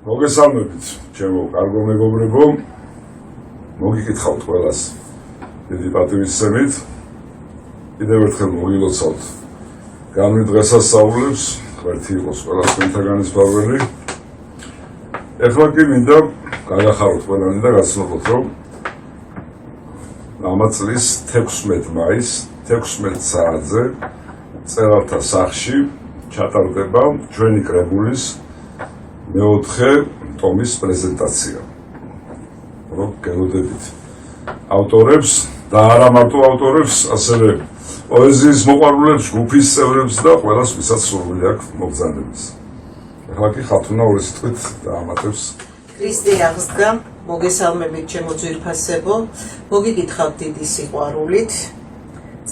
მოგესალმებით, ჩემო კარგო მეგობრებო, მოგიკითხავთ ყველას დიდი პატივისცემით, კიდევ ერთხელ მოგილოცავთ განვი დღესასწაულებს, ღმერთი იყოს ყველას თქვენთაგანის ბავშვები. ეხლა კი მინდა გაგახაროთ ყველანი და გაცნობოთ, რომ ამ წლის 16 მაისს 16 საათზე მწერალთა სახლში ჩატარდება ჩვენი კრებულის მეოთხე ტომის პრეზენტაცია. რომ გელოდებით ავტორებს და არა მარტო ავტორებს, ასევე პოეზიის მოყვარულებს, ჯგუფის წევრებს და ყველას, ვისაც სურვილი აქვს მოგზაურობის. ახლა კი ხათუნა ორი სიტყვით დაამატებს. ქრისტე აღსდგა, მოგესალმებით ჩემო ძვირფასებო, მოგიკითხავთ დიდი სიყვარულით.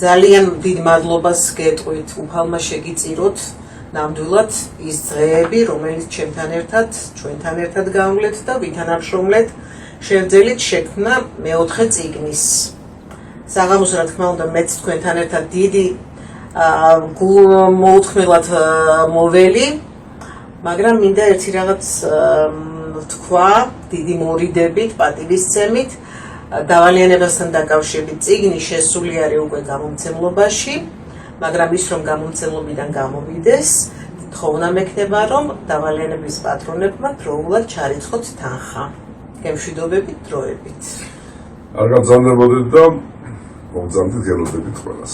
ძალიან დიდ მადლობას გეტყვით, უფალმა შეგიწიროთ ნამდვილად ის დღეები, რომელიც ჩვენთან ერთად გავვლეთ და ვითანამშრომლეთ შევძელით შექმნა მეოთხე წიგნის. საღამოს რა თქმა უნდა მეც თქვენთან ერთად დიდი მოუთმელად მოველი, მაგრამ მინდა ერთი რაღაც თქვა, დიდი მორიდებით, პატივისცემით, დავალიანებასთან დაკავშირებით წიგნი შესული არის უკვე გამომცემლობაში, მაგრამ ის რომ გამომცემლობიდან გამოვიდეს, თხოვნა მექნება, რომ დავალიანების პატრონებმა დროულად ჩარიცხოთ თანხა. გემშვიდობებით დროებით. არ გაბრძანდებოდეთ და მოგზაურდით გელოდებით ყველას.